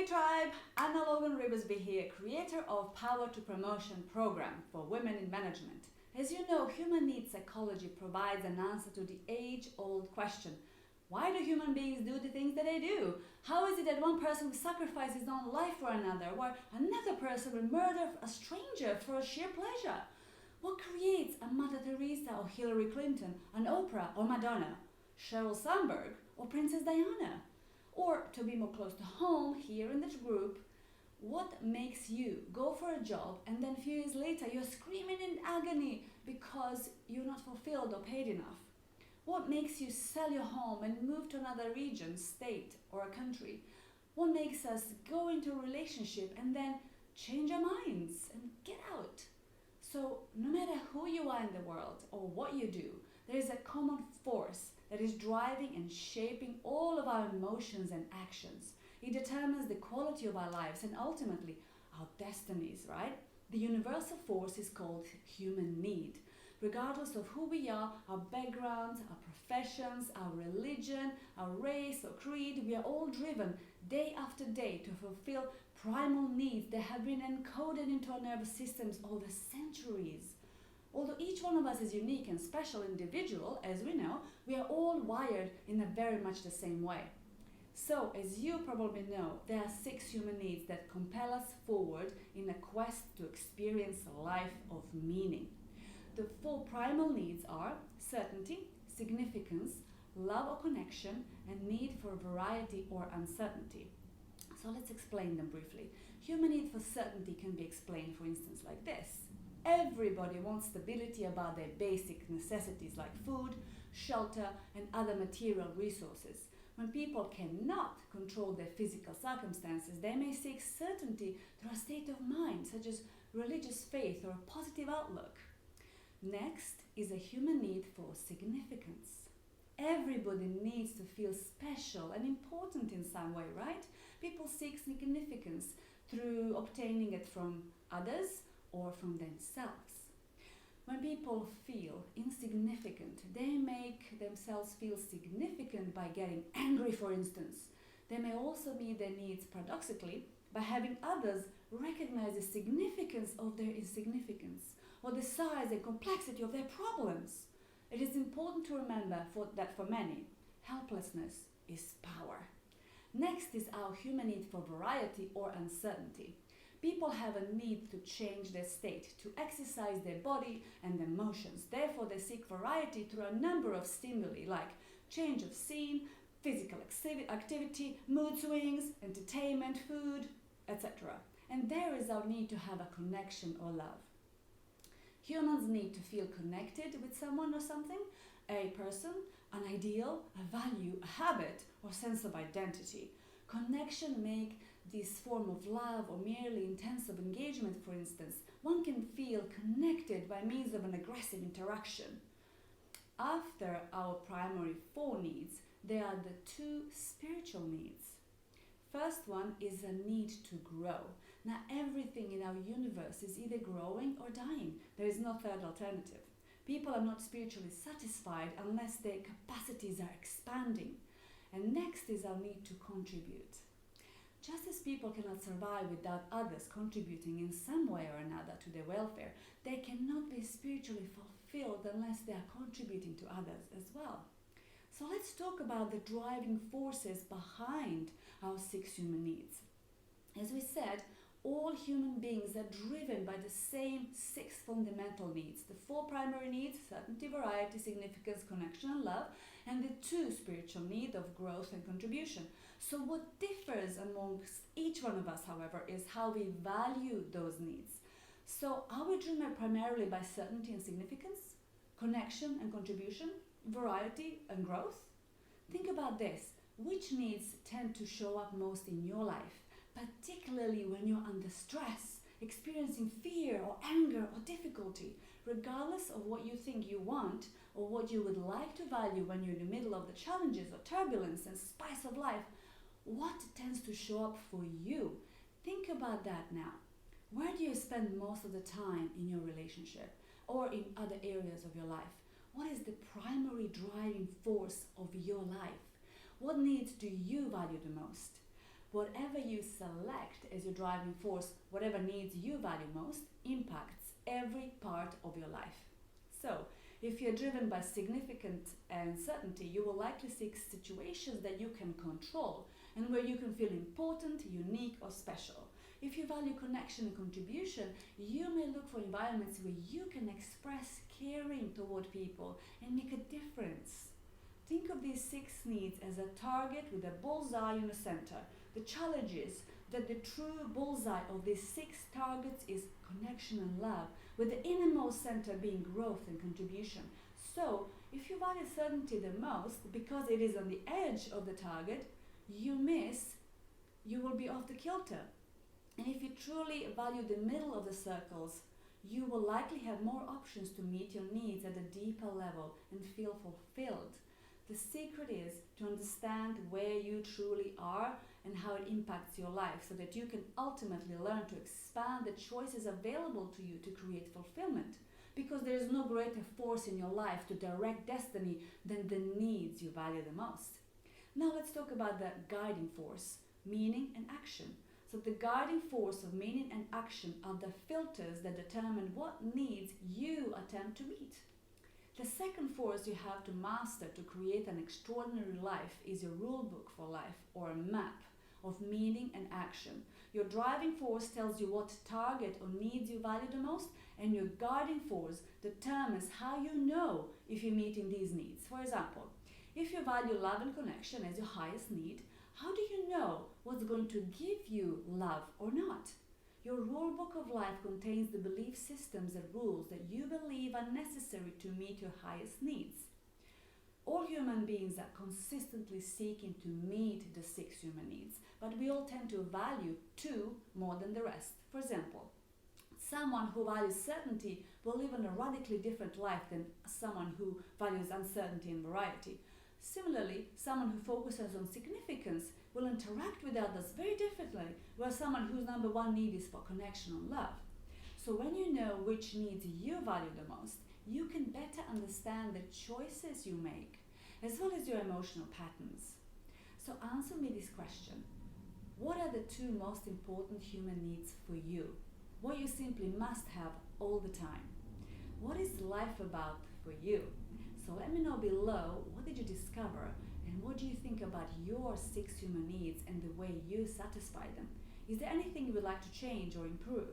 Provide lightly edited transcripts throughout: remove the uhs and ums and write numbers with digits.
Hey Tribe, Anna Logan Riversby here, creator of Power to Promotion program for women in management. As you know, human needs psychology provides an answer to the age-old question: why do human beings do the things that they do? How is it that one person will sacrifice his own life for another, while another person will murder a stranger for sheer pleasure? What creates a Mother Theresa or Hilary Clinton, an Oprah or Madonna, Sheryl Sandberg or Princess Diana? Or, to be more close to home, here in this group, what makes you go for a job and then a few years later you're screaming in agony because you're not fulfilled or paid enough? What makes you sell your home and move to another region, state, or a country? What makes us go into a relationship and then change our minds and get out? So, no matter who you are in the world or what you do, there is a common force that is driving and shaping all of our emotions and actions. It determines the quality of our lives and ultimately our destinies, right? The universal force is called human need. Regardless of who we are, our backgrounds, our professions, our religion, our race or creed, we are all driven day after day to fulfill primal needs that have been encoded into our nervous systems over centuries. Although each one of us is unique and special individual, as we know, we are all wired in a very much the same way. So, as you probably know, there are 6 human needs that compel us forward in a quest to experience a life of meaning. The 4 primal needs are certainty, significance, love or connection, and need for variety or uncertainty. So let's explain them briefly. Human need for certainty can be explained, for instance, like this. Everybody wants stability about their basic necessities like food, shelter, and other material resources. When people cannot control their physical circumstances, they may seek certainty through a state of mind, such as religious faith or a positive outlook. Next is a human need for significance. Everybody needs to feel special and important in some way, right? People seek significance through obtaining it from others or from themselves. When people feel insignificant, they make themselves feel significant by getting angry, for instance. They may also meet their needs paradoxically by having others recognize the significance of their insignificance or the size and complexity of their problems. It is important to remember that for many, helplessness is power. Next is our human need for variety or uncertainty. People have a need to change their state, to exercise their body and emotions. Therefore, they seek variety through a number of stimuli like change of scene, physical activity, mood swings, entertainment, food, etc. And there is our need to have a connection or love. Humans need to feel connected with someone or something, a person, an ideal, a value, a habit, or sense of identity. Connection make this form of love or merely intensive engagement, for instance. One can feel connected by means of an aggressive interaction. After our primary 4 needs, there are the 2 spiritual needs. First one is a need to grow. Now everything in our universe is either growing or dying. There is no third alternative. People are not spiritually satisfied unless their capacities are expanding. And next is our need to contribute. Just as people cannot survive without others contributing in some way or another to their welfare, they cannot be spiritually fulfilled unless they are contributing to others as well. So let's talk about the driving forces behind our 6 human needs. As we said, all human beings are driven by the same 6 fundamental needs. The 4 primary needs: certainty, variety, significance, connection, and love, and the 2 spiritual needs of growth and contribution. So what differs amongst each one of us, however, is how we value those needs. So are we driven primarily by certainty and significance, connection and contribution, variety and growth? Think about this. Which needs tend to show up most in your life, particularly when you're under stress, experiencing fear or anger or difficulty? Regardless of what you think you want or what you would like to value when you're in the middle of the challenges or turbulence and spice of life, what tends to show up for you? Think about that now. Where do you spend most of the time in your relationship or in other areas of your life? What is the primary driving force of your life? What needs do you value the most? Whatever you select as your driving force, whatever needs you value most, impacts every part of your life. So, if you're driven by significant uncertainty, you will likely seek situations that you can control and where you can feel important, unique, or special. If you value connection and contribution, you may look for environments where you can express caring toward people and make a difference. Think of these 6 needs as a target with a bullseye in the center. The challenge is that the true bullseye of these 6 targets is connection and love, with the innermost center being growth and contribution. So, if you value certainty the most because it is on the edge of the target, you will be off the kilter. And if you truly value the middle of the circles, you will likely have more options to meet your needs at a deeper level and feel fulfilled. The secret is to understand where you truly are and how it impacts your life so that you can ultimately learn to expand the choices available to you to create fulfillment. Because there is no greater force in your life to direct destiny than the needs you value the most. Now let's talk about the guiding force, meaning and action. So the guiding force of meaning and action are the filters that determine what needs you attempt to meet. The second force you have to master to create an extraordinary life is your rule book for life, or a map of meaning and action. Your driving force tells you what target or needs you value the most, and your guiding force determines how you know if you're meeting these needs. For example, if you value love and connection as your highest need, how do you know what's going to give you love or not? Your rule book of life contains the belief systems and rules that you believe are necessary to meet your highest needs. All human beings are consistently seeking to meet the 6 human needs, but we all tend to value 2 more than the rest. For example, someone who values certainty will live in a radically different life than someone who values uncertainty and variety. Similarly, someone who focuses on significance will interact with others very differently, where someone whose number 1 need is for connection and love. So when you know which needs you value the most, you can better understand the choices you make, as well as your emotional patterns. So answer me this question. What are the 2 most important human needs for you? What you simply must have all the time? What is life about for you? So let me know below, what did you discover and what do you think about your 6 human needs and the way you satisfy them? Is there anything you would like to change or improve?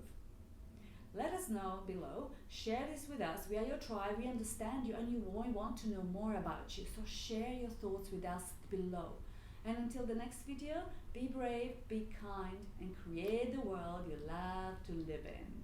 Let us know below. Share this with us. We are your tribe, we understand you, and we want to know more about you. So share your thoughts with us below. And until the next video, be brave, be kind, and create the world you love to live in.